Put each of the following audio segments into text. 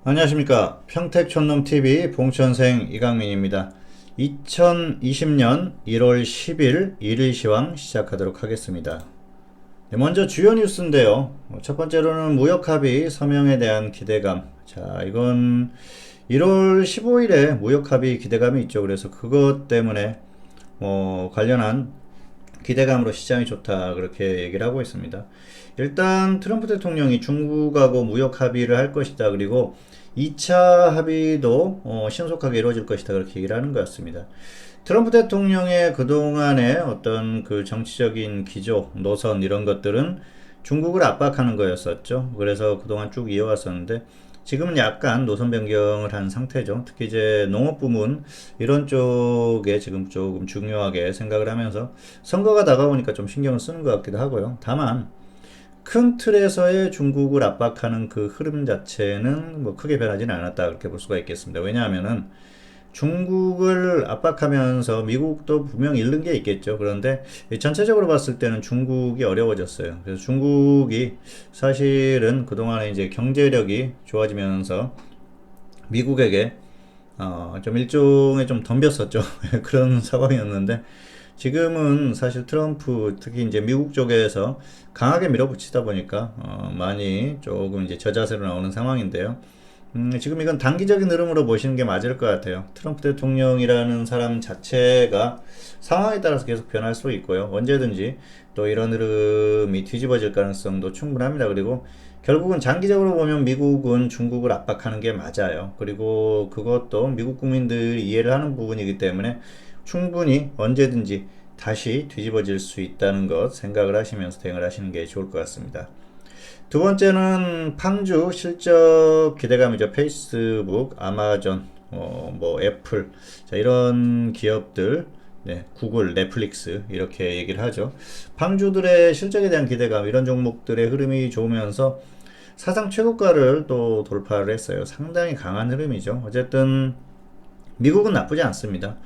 안녕하십니까. 평택촌놈TV 봉천생 이강민입니다. 2020년 1월 10일 일일 시황 시작하도록 하겠습니다. 네, 먼저 주요 뉴스인데요. 첫 번째로는 무역합의 서명에 대한 기대감. 자, 이건 1월 15일에 무역합의 기대감이 있죠. 그래서 그것 때문에 관련한 기대감으로 시장이 좋다 그렇게 얘기를 하고 있습니다. 일단 트럼프 대통령이 중국하고 무역 합의를 할 것이다. 그리고 2차 합의도 신속하게 이루어질 것이다 그렇게 얘기를 하는 것 같습니다. 트럼프 대통령의 그동안의 어떤 그 정치적인 기조, 노선 이런 것들은 중국을 압박하는 거였었죠. 그래서 그동안 쭉 이어왔었는데 지금은 약간 노선 변경을 한 상태죠. 특히 이제 농업 부문 이런 쪽에 지금 조금 중요하게 생각을 하면서 선거가 다가오니까 좀 신경을 쓰는 것 같기도 하고요. 다만 큰 틀에서의 중국을 압박하는 그 흐름 자체는 뭐 크게 변하지는 않았다 그렇게 볼 수가 있겠습니다. 왜냐하면은 중국을 압박하면서 미국도 분명 잃는 게 있겠죠. 그런데 전체적으로 봤을 때는 중국이 어려워졌어요. 그래서 중국이 사실은 그동안에 이제 경제력이 좋아지면서 미국에게 좀 일종의 좀 덤볐었죠. 그런 상황이었는데 지금은 사실 트럼프 특히 이제 미국 쪽에서 강하게 밀어붙이다 보니까 많이 조금 이제 저자세로 나오는 상황인데요. 지금 이건 단기적인 흐름으로 보시는 게 맞을 것 같아요. 트럼프 대통령이라는 사람 자체가 상황에 따라서 계속 변할 수 있고요. 언제든지 또 이런 흐름이 뒤집어질 가능성도 충분합니다. 그리고 결국은 장기적으로 보면 미국은 중국을 압박하는 게 맞아요. 그리고 그것도 미국 국민들이 이해를 하는 부분이기 때문에 충분히 언제든지 다시 뒤집어질 수 있다는 것 생각을 하시면서 대응을 하시는 게 좋을 것 같습니다. 두 번째는 팡주 실적 기대감이죠. 페이스북, 아마존, 뭐 애플, 자 이런 기업들, 네, 구글, 넷플릭스 이렇게 얘기를 하죠. 팡주들의 실적에 대한 기대감 이런 종목들의 흐름이 좋으면서 사상 최고가를 또 돌파를 했어요. 상당히 강한 흐름이죠. 어쨌든 미국은 나쁘지 않습니다.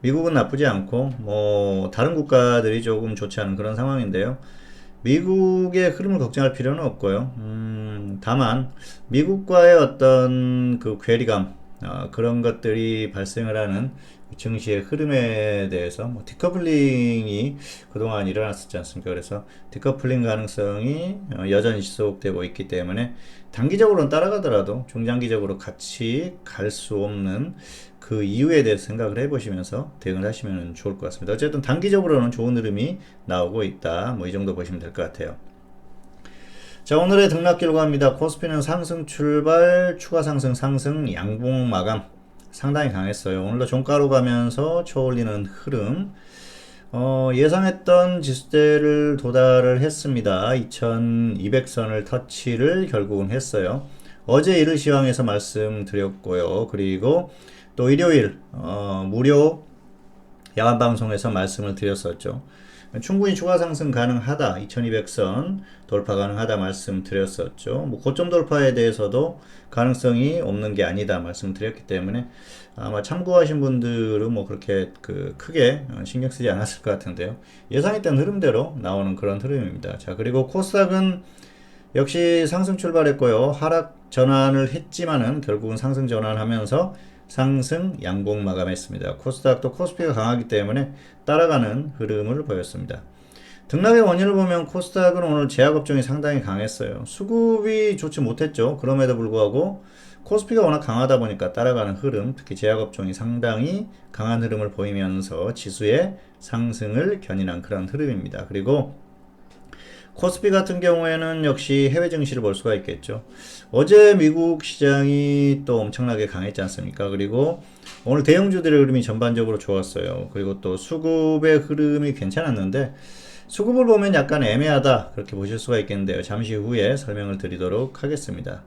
미국은 나쁘지 않고 뭐 다른 국가들이 조금 좋지 않은 그런 상황인데요. 미국의 흐름을 걱정할 필요는 없고요. 다만 미국과의 어떤 그 괴리감 그런 것들이 발생을 하는 증시의 흐름에 대해서 뭐 디커플링이 그동안 일어났었지 않습니까? 그래서 디커플링 가능성이 여전히 지속되고 있기 때문에 단기적으로는 따라가더라도 중장기적으로 같이 갈 수 없는 그 이유에 대해서 생각을 해보시면서 대응을 하시면 좋을 것 같습니다. 어쨌든 단기적으로는 좋은 흐름이 나오고 있다. 뭐 이 정도 보시면 될 것 같아요. 자, 오늘의 등락 결과입니다. 코스피는 상승 출발, 추가 상승, 상승, 양봉 마감 상당히 강했어요. 오늘도 종가로 가면서 쳐올리는 흐름. 예상했던 지수대를 도달을 했습니다. 2200선을 터치를 결국은 했어요. 어제 이를 시황에서 말씀드렸고요. 그리고 또 일요일 무료 야간 방송에서 말씀을 드렸었죠. 충분히 추가 상승 가능하다. 2200선 돌파 가능하다 말씀드렸었죠. 뭐 고점 돌파에 대해서도 가능성이 없는 게 아니다 말씀드렸기 때문에 아마 참고하신 분들은 뭐 그렇게 그 크게 신경 쓰지 않았을 것 같은데요. 예상했던 흐름대로 나오는 그런 흐름입니다. 자, 그리고 코스닥은 역시 상승 출발했고요. 하락 전환을 했지만은 결국은 상승 전환하면서 상승 양봉 마감했습니다. 코스닥도 코스피가 강하기 때문에 따라가는 흐름을 보였습니다. 등락의 원인을 보면 코스닥은 오늘 제약업종이 상당히 강했어요. 수급이 좋지 못했죠. 그럼에도 불구하고 코스피가 워낙 강하다 보니까 따라가는 흐름, 특히 제약업종이 상당히 강한 흐름을 보이면서 지수의 상승을 견인한 그런 흐름입니다. 그리고 코스피 같은 경우에는 역시 해외 증시를 볼 수가 있겠죠. 어제 미국 시장이 또 엄청나게 강했지 않습니까? 그리고 오늘 대형주들의 흐름이 전반적으로 좋았어요. 그리고 또 수급의 흐름이 괜찮았는데 수급을 보면 약간 애매하다 그렇게 보실 수가 있겠는데요. 잠시 후에 설명을 드리도록 하겠습니다.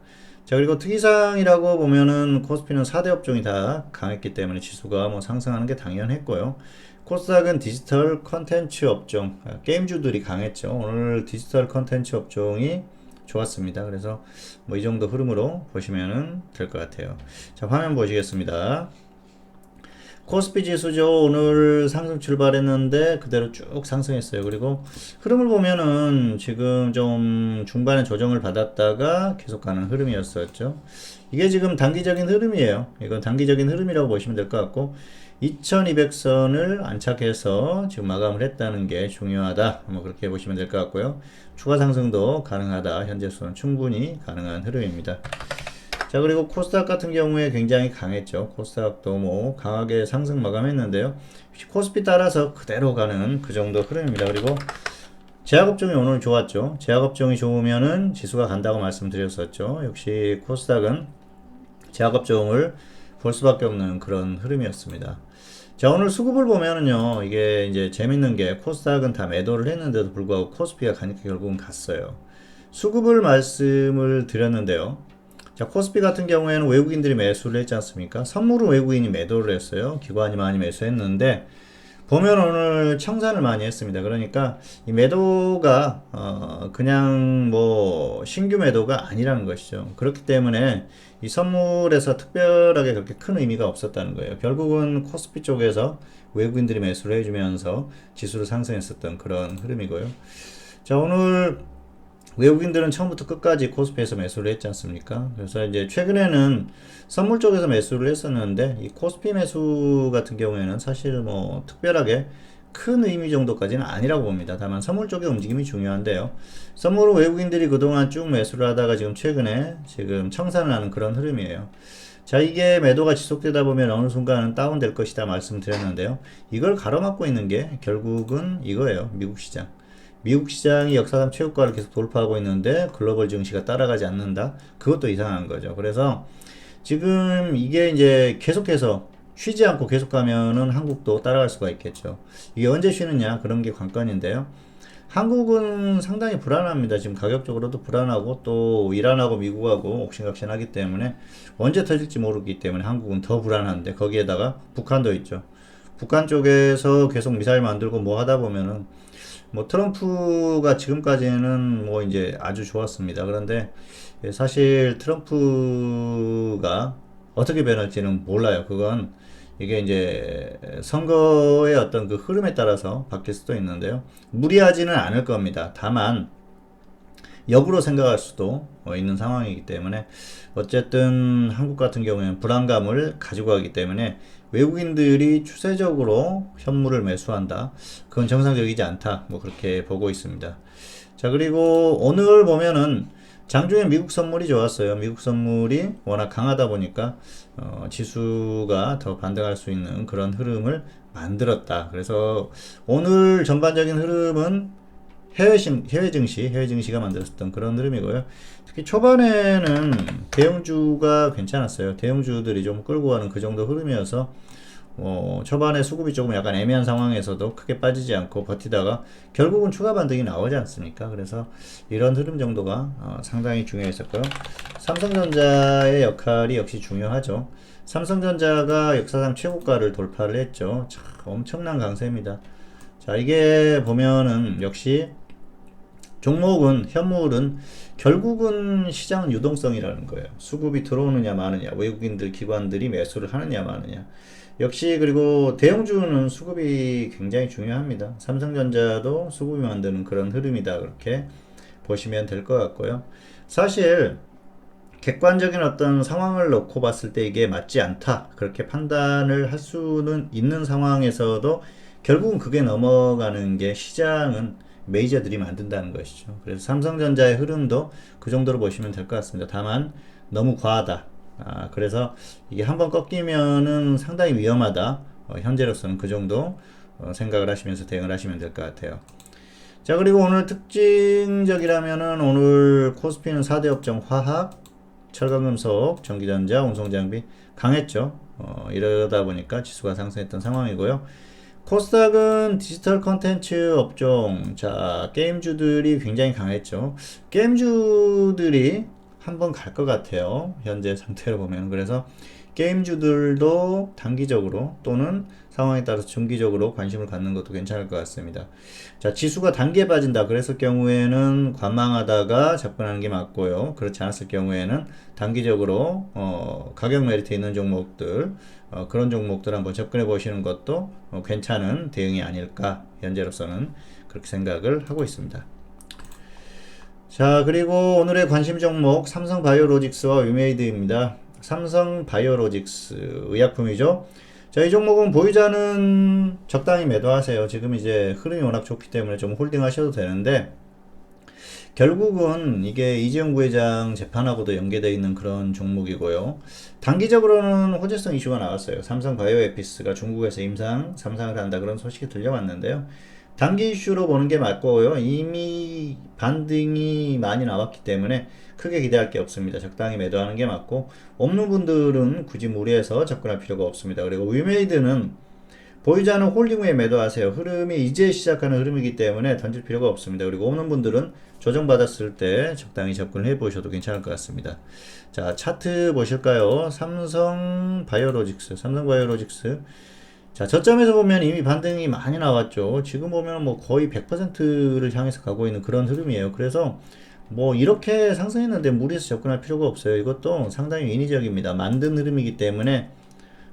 자, 그리고 특이사항이라고 보면은 코스피는 4대 업종이 다 강했기 때문에 지수가 뭐 상승하는 게 당연했고요. 코스닥은 디지털 컨텐츠 업종, 게임주들이 강했죠. 오늘 디지털 컨텐츠 업종이 좋았습니다. 그래서 뭐 이 정도 흐름으로 보시면 될 것 같아요. 자, 화면 보시겠습니다. 코스피 지수죠. 오늘 상승 출발했는데 그대로 쭉 상승했어요. 그리고 흐름을 보면은 지금 좀 중반에 조정을 받았다가 계속 가는 흐름이었었죠. 이게 지금 단기적인 흐름이에요. 이건 단기적인 흐름이라고 보시면 될 것 같고 2200선을 안착해서 지금 마감을 했다는 게 중요하다. 뭐 그렇게 보시면 될 것 같고요. 추가 상승도 가능하다. 현재로서는 충분히 가능한 흐름입니다. 자, 그리고 코스닥 같은 경우에 굉장히 강했죠. 코스닥도 뭐 강하게 상승 마감했는데요. 코스피 따라서 그대로 가는 그 정도 흐름입니다. 그리고 제약업종이 오늘 좋았죠. 제약업종이 좋으면은 지수가 간다고 말씀드렸었죠. 역시 코스닥은 제약업종을 볼 수밖에 없는 그런 흐름이었습니다. 자, 오늘 수급을 보면은요, 이게 이제 재밌는 게 코스닥은 다 매도를 했는데도 불구하고 코스피가 가니까 결국은 갔어요. 수급을 말씀을 드렸는데요. 자, 코스피 같은 경우에는 외국인들이 매수를 했지 않습니까? 선물은 외국인이 매도를 했어요. 기관이 많이 매수했는데, 보면 오늘 청산을 많이 했습니다. 그러니까 이 매도가 그냥 뭐 신규 매도가 아니라는 것이죠. 그렇기 때문에 이 선물에서 특별하게 그렇게 큰 의미가 없었다는 거예요. 결국은 코스피 쪽에서 외국인들이 매수를 해주면서 지수를 상승했었던 그런 흐름이고요. 자, 오늘 외국인들은 처음부터 끝까지 코스피에서 매수를 했지 않습니까? 그래서 이제 최근에는 선물 쪽에서 매수를 했었는데 이 코스피 매수 같은 경우에는 사실 뭐 특별하게 큰 의미 정도까지는 아니라고 봅니다. 다만 선물 쪽의 움직임이 중요한데요. 선물은 외국인들이 그동안 쭉 매수를 하다가 지금 최근에 지금 청산을 하는 그런 흐름이에요. 자, 이게 매도가 지속되다 보면 어느 순간은 다운될 것이다 말씀드렸는데요. 이걸 가로막고 있는 게 결국은 이거예요. 미국 시장. 미국 시장이 역사상 최고가를 계속 돌파하고 있는데 글로벌 증시가 따라가지 않는다? 그것도 이상한 거죠. 그래서 지금 이게 이제 계속해서 쉬지 않고 계속 가면은 한국도 따라갈 수가 있겠죠. 이게 언제 쉬느냐? 그런 게 관건인데요. 한국은 상당히 불안합니다. 지금 가격적으로도 불안하고 또 이란하고 미국하고 옥신각신하기 때문에 언제 터질지 모르기 때문에 한국은 더 불안한데 거기에다가 북한도 있죠. 북한 쪽에서 계속 미사일 만들고 뭐 하다 보면은 뭐 트럼프가 지금까지는 뭐 이제 아주 좋았습니다. 그런데 사실 트럼프가 어떻게 변할지는 몰라요. 그건 이게 이제 선거의 어떤 그 흐름에 따라서 바뀔 수도 있는데요. 무리하지는 않을 겁니다. 다만 역으로 생각할 수도 있는 상황이기 때문에 어쨌든 한국 같은 경우에는 불안감을 가지고 가기 때문에 외국인들이 추세적으로 현물을 매수한다. 그건 정상적이지 않다. 뭐 그렇게 보고 있습니다. 자, 그리고 오늘 보면은 장중에 미국 선물이 좋았어요. 미국 선물이 워낙 강하다 보니까 지수가 더 반등할 수 있는 그런 흐름을 만들었다. 그래서 오늘 전반적인 흐름은 해외 증시가 만들었던 그런 흐름이고요. 특히 초반에는 대형주가 괜찮았어요. 대형주들이 좀 끌고 가는 그 정도 흐름이어서 초반에 수급이 조금 약간 애매한 상황에서도 크게 빠지지 않고 버티다가 결국은 추가 반등이 나오지 않습니까? 그래서 이런 흐름 정도가 상당히 중요했었고요. 삼성전자의 역할이 역시 중요하죠. 삼성전자가 역사상 최고가를 돌파를 했죠. 참 엄청난 강세입니다. 자, 이게 보면은 역시 종목은, 현물은 결국은 시장 유동성이라는 거예요. 수급이 들어오느냐 마느냐, 외국인들 기관들이 매수를 하느냐 마느냐. 역시 그리고 대형주는 수급이 굉장히 중요합니다. 삼성전자도 수급이 만드는 그런 흐름이다. 그렇게 보시면 될 것 같고요. 사실 객관적인 어떤 상황을 놓고 봤을 때 이게 맞지 않다. 그렇게 판단을 할 수는 있는 상황에서도 결국은 그게 넘어가는 게 시장은 메이저들이 만든다는 것이죠. 그래서 삼성전자의 흐름도 그 정도로 보시면 될 것 같습니다. 다만 너무 과하다. 그래서 이게 한번 꺾이면은 상당히 위험하다. 현재로서는 그 정도 생각을 하시면서 대응을 하시면 될 것 같아요. 자, 그리고 오늘 특징적이라면은 오늘 코스피는 4대 업종 화학, 철강금속, 전기전자, 운송장비 강했죠. 이러다 보니까 지수가 상승했던 상황이고요. 코스닥은 디지털 컨텐츠 업종, 자, 게임주들이 굉장히 강했죠. 게임주들이 한번 갈 것 같아요. 현재 상태로 보면. 그래서 게임주들도 단기적으로 또는 상황에 따라서 중기적으로 관심을 갖는 것도 괜찮을 것 같습니다. 자, 지수가 단기에 빠진다. 그랬을 경우에는 관망하다가 접근하는 게 맞고요. 그렇지 않았을 경우에는 단기적으로 가격 메리트 있는 종목들, 그런 종목들 한번 접근해 보시는 것도 괜찮은 대응이 아닐까, 현재로서는 그렇게 생각을 하고 있습니다. 자, 그리고 오늘의 관심 종목 삼성바이오로직스와 위메이드입니다. 삼성바이오로직스 의약품이죠. 자, 이 종목은 보유자는 적당히 매도하세요. 지금 이제 흐름이 워낙 좋기 때문에 좀 홀딩 하셔도 되는데, 결국은 이게 이재용 부회장 재판하고도 연계되어 있는 그런 종목이고요. 단기적으로는 호재성 이슈가 나왔어요. 삼성바이오에피스가 중국에서 임상 3상을 한다, 그런 소식이 들려왔는데요. 단기 이슈로 보는 게 맞고요. 이미 반등이 많이 나왔기 때문에 크게 기대할 게 없습니다. 적당히 매도하는 게 맞고, 없는 분들은 굳이 무리해서 접근할 필요가 없습니다. 그리고 위메이드는 보유자는 홀딩 후에 매도하세요. 흐름이 이제 시작하는 흐름이기 때문에 던질 필요가 없습니다. 그리고 없는 분들은 조정받았을 때 적당히 접근을 해보셔도 괜찮을 것 같습니다. 자, 차트 보실까요? 삼성바이오로직스. 자, 저점에서 보면 이미 반등이 많이 나왔죠. 지금 보면 뭐 거의 100%를 향해서 가고 있는 그런 흐름이에요. 그래서 뭐 이렇게 상승했는데 무리해서 접근할 필요가 없어요. 이것도 상당히 인위적입니다. 만든 흐름이기 때문에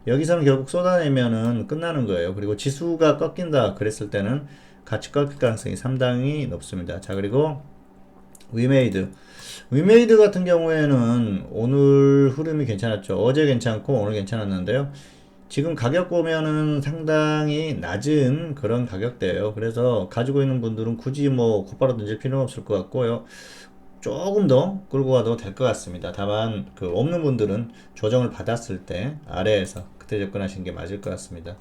여기서는 결국 쏟아내면은 끝나는 거예요. 그리고 지수가 꺾인다 그랬을 때는 같이 꺾일 가능성이 상당히 높습니다. 자, 그리고 위메이드 같은 경우에는 오늘 흐름이 괜찮았죠. 어제 괜찮고 오늘 괜찮았는데요. 지금 가격 보면은 상당히 낮은 그런 가격대예요. 그래서 가지고 있는 분들은 굳이 뭐 곧바로 던질 필요는 없을 것 같고요. 조금 더 끌고 가도 될 것 같습니다. 다만 그 없는 분들은 조정을 받았을 때 아래에서 그때 접근하시는 게 맞을 것 같습니다.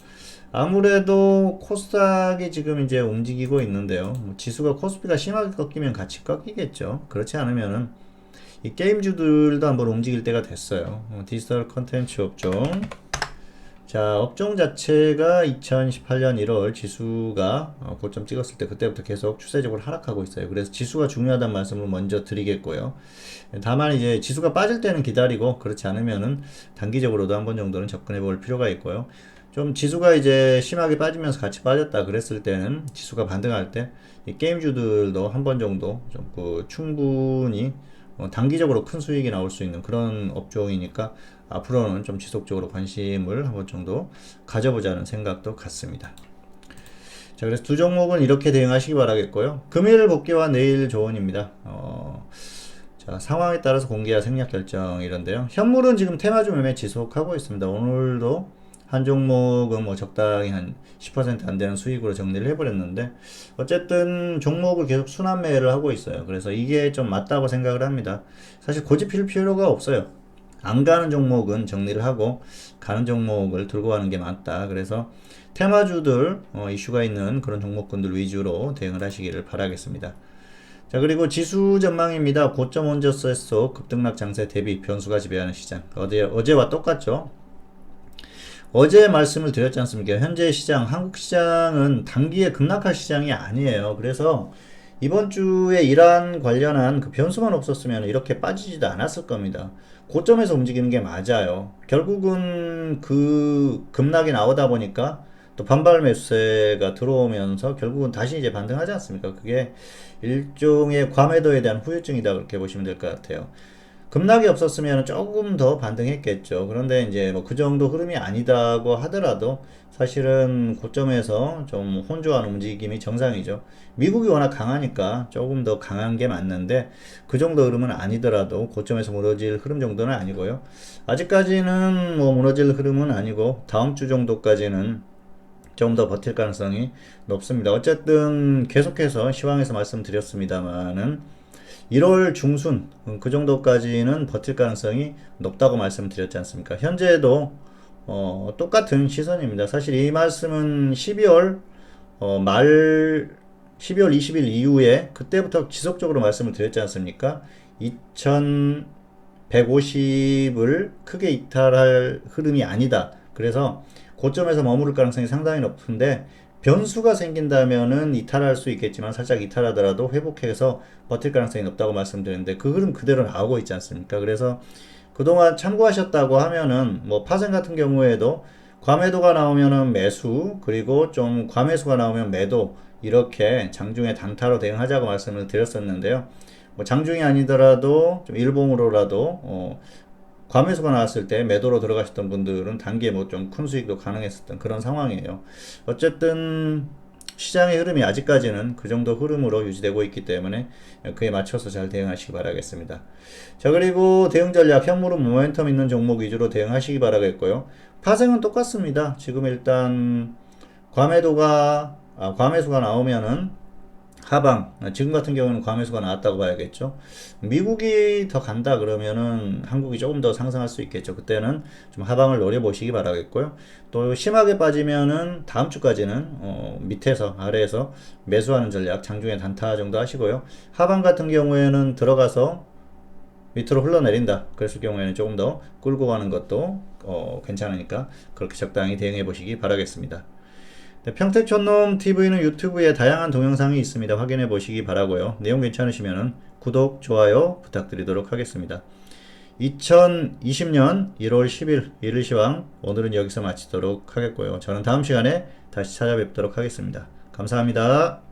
아무래도 코스닥이 지금 이제 움직이고 있는데요. 뭐 지수가 코스피가 심하게 꺾이면 같이 꺾이겠죠. 그렇지 않으면은 이 게임주들도 한번 움직일 때가 됐어요. 디지털 컨텐츠 업종. 자, 업종 자체가 2018년 1월 지수가 고점 찍었을 때 그때부터 계속 추세적으로 하락하고 있어요. 그래서 지수가 중요하다는 말씀을 먼저 드리겠고요. 다만 이제 지수가 빠질 때는 기다리고, 그렇지 않으면은 단기적으로도 한 번 정도는 접근해 볼 필요가 있고요. 좀 지수가 이제 심하게 빠지면서 같이 빠졌다 그랬을 때는 지수가 반등할 때 이 게임주들도 한 번 정도 좀 충분히 단기적으로 큰 수익이 나올 수 있는 그런 업종이니까 앞으로는 좀 지속적으로 관심을 한 번 정도 가져보자는 생각도 같습니다. 자, 그래서 두 종목은 이렇게 대응하시기 바라겠고요. 금일 복귀와 내일 조언입니다. 자, 상황에 따라서 공개와 생략 결정 이런데요. 현물은 지금 테마주 매매 지속하고 있습니다. 오늘도 한 종목은 뭐 적당히 한 10% 안 되는 수익으로 정리를 해버렸는데, 어쨌든 종목을 계속 순환매를 하고 있어요. 그래서 이게 좀 맞다고 생각을 합니다. 사실 고집 필 필요가 없어요. 안 가는 종목은 정리를 하고 가는 종목을 들고 가는 게 맞다. 그래서 테마주들 이슈가 있는 그런 종목군들 위주로 대응을 하시기를 바라겠습니다. 자, 그리고 지수 전망입니다. 고점 원저스 속 급등락 장세 대비 변수가 지배하는 시장. 어제와 똑같죠. 어제 말씀을 드렸지 않습니까? 현재 시장, 한국 시장은 단기에 급락할 시장이 아니에요. 그래서 이번 주에 이란 관련한 그 변수만 없었으면 이렇게 빠지지도 않았을 겁니다. 고점에서 움직이는 게 맞아요. 결국은 그 급락이 나오다 보니까 또 반발 매수세가 들어오면서 결국은 다시 이제 반등하지 않습니까? 그게 일종의 과매도에 대한 후유증이다, 그렇게 보시면 될 것 같아요. 급락이 없었으면 조금 더 반등했겠죠. 그런데 이제 뭐 그 정도 흐름이 아니다고 하더라도 사실은 고점에서 좀 혼조하는 움직임이 정상이죠. 미국이 워낙 강하니까 조금 더 강한 게 맞는데, 그 정도 흐름은 아니더라도 고점에서 무너질 흐름 정도는 아니고요. 아직까지는 뭐 무너질 흐름은 아니고 다음 주 정도까지는 좀 더 버틸 가능성이 높습니다. 어쨌든 계속해서 시황에서 말씀드렸습니다만은 1월 중순 그 정도까지는 버틸 가능성이 높다고 말씀드렸지 않습니까? 현재도 똑같은 시선입니다. 사실 이 말씀은 12월 말 12월 20일 이후에 그때부터 지속적으로 말씀을 드렸지 않습니까? 2150을 크게 이탈할 흐름이 아니다. 그래서 고점에서 머무를 가능성이 상당히 높은데, 변수가 생긴다면은 이탈할 수 있겠지만 살짝 이탈하더라도 회복해서 버틸 가능성이 높다고 말씀드렸는데 그 흐름 그대로 나오고 있지 않습니까? 그래서 그동안 참고하셨다고 하면은 뭐 파생 같은 경우에도 과매도가 나오면은 매수, 그리고 좀 과매수가 나오면 매도, 이렇게 장중에 단타로 대응하자고 말씀을 드렸었는데요. 뭐 장중이 아니더라도 좀 일봉으로라도 과매수가 나왔을 때 매도로 들어가셨던 분들은 단기에 뭐 좀 큰 수익도 가능했었던 그런 상황이에요. 어쨌든 시장의 흐름이 아직까지는 그 정도 흐름으로 유지되고 있기 때문에 그에 맞춰서 잘 대응하시기 바라겠습니다. 자, 그리고 대응 전략, 현물은 모멘텀 있는 종목 위주로 대응하시기 바라겠고요. 파생은 똑같습니다. 지금 일단 과매수가 나오면은 하방, 지금 같은 경우는 과매수가 나왔다고 봐야겠죠. 미국이 더 간다 그러면은 한국이 조금 더 상승할 수 있겠죠. 그때는 좀 하방을 노려보시기 바라겠고요. 또 심하게 빠지면은 다음 주까지는 밑에서 아래에서 매수하는 전략, 장중에 단타 정도 하시고요. 하방 같은 경우에는 들어가서 밑으로 흘러내린다 그랬을 경우에는 조금 더 끌고 가는 것도 괜찮으니까 그렇게 적당히 대응해 보시기 바라겠습니다. 네, 평택촌놈 TV는 유튜브에 다양한 동영상이 있습니다. 확인해 보시기 바라고요. 내용 괜찮으시면 구독, 좋아요 부탁드리도록 하겠습니다. 2020년 1월 10일 일일시황 오늘은 여기서 마치도록 하겠고요. 저는 다음 시간에 다시 찾아뵙도록 하겠습니다. 감사합니다.